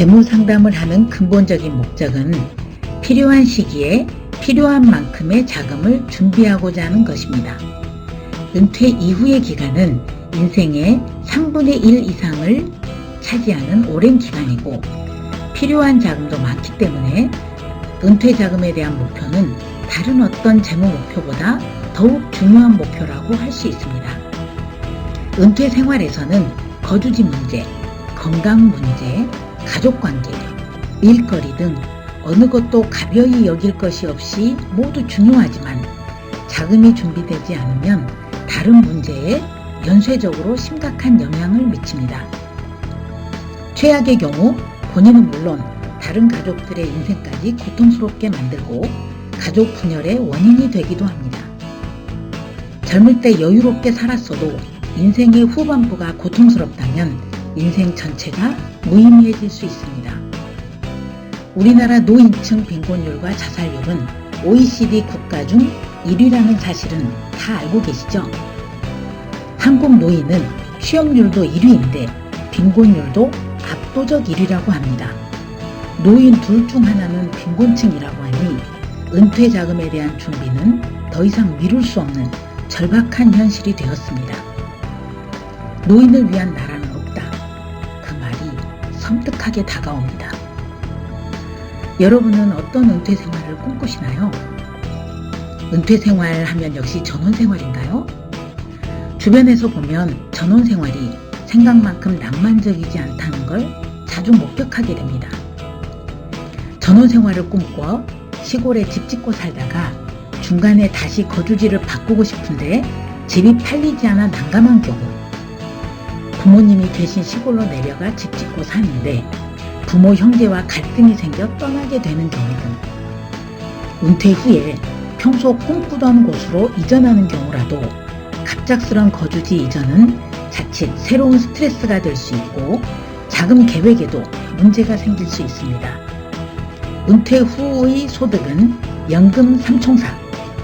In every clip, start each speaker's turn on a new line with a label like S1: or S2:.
S1: 재무 상담을 하는 근본적인 목적은 필요한 시기에 필요한 만큼의 자금을 준비하고자 하는 것입니다. 은퇴 이후의 기간은 인생의 3분의 1 이상을 차지하는 오랜 기간이고 필요한 자금도 많기 때문에 은퇴 자금에 대한 목표는 다른 어떤 재무 목표보다 더욱 중요한 목표라고 할 수 있습니다. 은퇴 생활에서는 거주지 문제, 건강 문제, 가족관계, 일거리 등 어느 것도 가벼이 여길 것이 없이 모두 중요하지만 자금이 준비되지 않으면 다른 문제에 연쇄적으로 심각한 영향을 미칩니다. 최악의 경우 본인은 물론 다른 가족들의 인생까지 고통스럽게 만들고 가족 분열의 원인이 되기도 합니다. 젊을 때 여유롭게 살았어도 인생의 후반부가 고통스럽다면 인생 전체가 무의미해질 수 있습니다. 우리나라 노인층 빈곤율과 자살률은 OECD 국가 중 1위라는 사실은 다 알고 계시죠? 한국 노인은 취업률도 1위인데 빈곤율도 압도적 1위라고 합니다. 노인 둘 중 하나는 빈곤층이라고 하니 은퇴 자금에 대한 준비는 더 이상 미룰 수 없는 절박한 현실이 되었습니다. 노인을 위한 나라는 없다. 그 말이 섬뜩하게 다가옵니다. 여러분은 어떤 은퇴 생활을 꿈꾸시나요? 은퇴 생활 하면 역시 전원 생활인가요? 주변에서 보면 전원 생활이 생각만큼 낭만적이지 않다는 걸 자주 목격하게 됩니다. 전원 생활을 꿈꿔 시골에 집 짓고 살다가 중간에 다시 거주지를 바꾸고 싶은데 집이 팔리지 않아 난감한 경우, 부모님이 계신 시골로 내려가 집 짓고 사는데 부모 형제와 갈등이 생겨 떠나게 되는 경우 등 은퇴 후에 평소 꿈꾸던 곳으로 이전하는 경우라도 갑작스런 거주지 이전은 자칫 새로운 스트레스가 될 수 있고 자금 계획에도 문제가 생길 수 있습니다. 은퇴 후의 소득은 연금 3총사,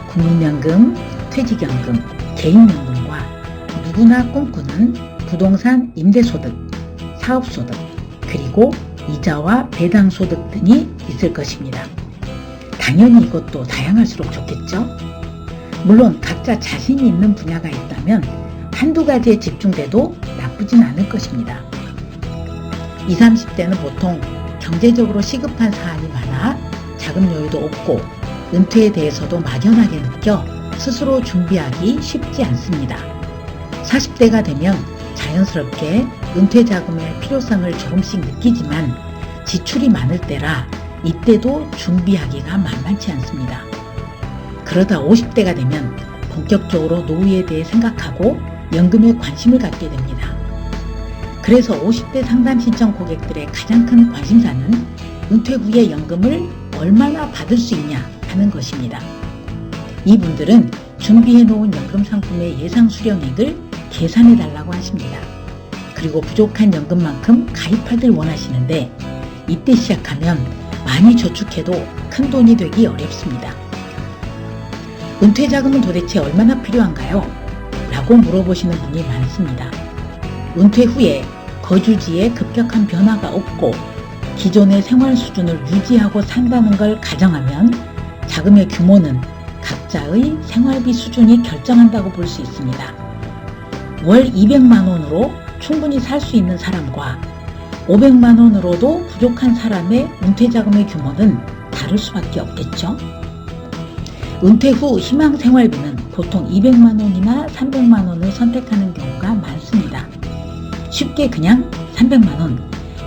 S1: 국민연금, 퇴직연금, 개인연금과 누구나 꿈꾸는 부동산 임대소득, 사업소득, 그리고 이자와 배당소득 등이 있을 것입니다. 당연히 이것도 다양할수록 좋겠죠? 물론 각자 자신이 있는 분야가 있다면 한두 가지에 집중돼도 나쁘진 않을 것입니다. 20, 30대는 보통 경제적으로 시급한 사안이 많아 자금 여유도 없고 은퇴에 대해서도 막연하게 느껴 스스로 준비하기 쉽지 않습니다. 40대가 되면 자연스럽게 은퇴 자금의 필요성을 조금씩 느끼지만 지출이 많을 때라 이때도 준비하기가 만만치 않습니다. 그러다 50대가 되면 본격적으로 노후에 대해 생각하고 연금에 관심을 갖게 됩니다. 그래서 50대 상담 신청 고객들의 가장 큰 관심사는 은퇴 후에 연금을 얼마나 받을 수 있냐 하는 것입니다. 이분들은 준비해 놓은 연금 상품의 예상 수령액을 계산해 달라고 하십니다. 그리고 부족한 연금만큼 가입하길 원하시는데 이때 시작하면 많이 저축해도 큰 돈이 되기 어렵습니다. 은퇴 자금은 도대체 얼마나 필요한가요? 라고 물어보시는 분이 많습니다. 은퇴 후에 거주지에 급격한 변화가 없고 기존의 생활 수준을 유지하고 산다는 걸 가정하면 자금의 규모는 각자의 생활비 수준이 결정한다고 볼 수 있습니다. 월 200만 원으로 충분히 살 수 있는 사람과 500만 원으로도 부족한 사람의 은퇴 자금의 규모는 다를 수밖에 없겠죠. 은퇴 후 희망 생활비는 보통 200만 원이나 300만 원을 선택하는 경우가 많습니다. 쉽게 그냥 300만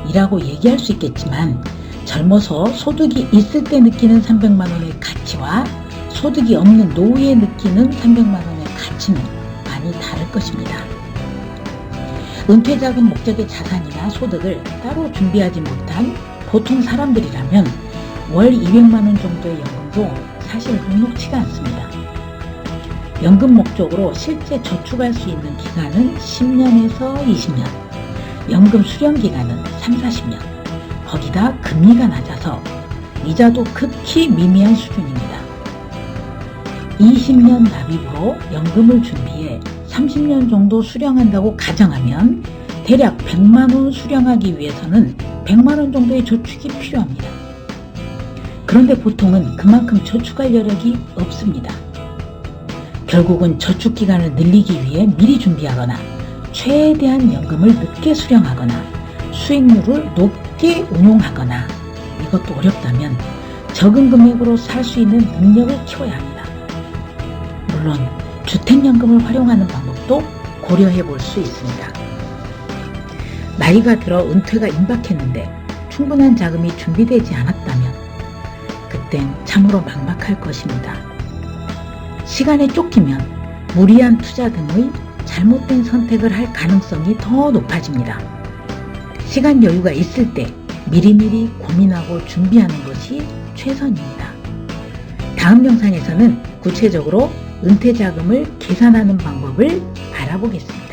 S1: 원이라고 얘기할 수 있겠지만 젊어서 소득이 있을 때 느끼는 300만 원의 가치와 소득이 없는 노후에 느끼는 300만 원의 가치는 많이 다를 것입니다. 은퇴 자금 목적의 자산이나 소득을 따로 준비하지 못한 보통 사람들이라면 월 200만 원 정도의 연금도 사실 녹록치가 않습니다. 연금 목적으로 실제 저축할 수 있는 기간은 10년에서 20년, 연금 수령 기간은 3, 40년, 거기다 금리가 낮아서 이자도 극히 미미한 수준입니다. 20년 납입으로 연금을 준비해 30년 정도 수령한다고 가정하면 대략 100만 원 수령하기 위해서는 100만원 정도의 저축이 필요합니다. 그런데 보통은 그만큼 저축할 여력이 없습니다. 결국은 저축 기간을 늘리기 위해 미리 준비하거나 최대한 연금을 늦게 수령하거나 수익률을 높게 운용하거나, 이것도 어렵다면 적은 금액으로 살 수 있는 능력을 키워야 합니다. 물론 주택연금을 활용하는 방법도 고려해 볼 수 있습니다. 나이가 들어 은퇴가 임박했는데 충분한 자금이 준비되지 않았다면 그땐 참으로 막막할 것입니다. 시간에 쫓기면 무리한 투자 등의 잘못된 선택을 할 가능성이 더 높아집니다. 시간 여유가 있을 때 미리미리 고민하고 준비하는 것이 최선입니다. 다음 영상에서는 구체적으로 은퇴 자금을 계산하는 방법을 알아보겠습니다.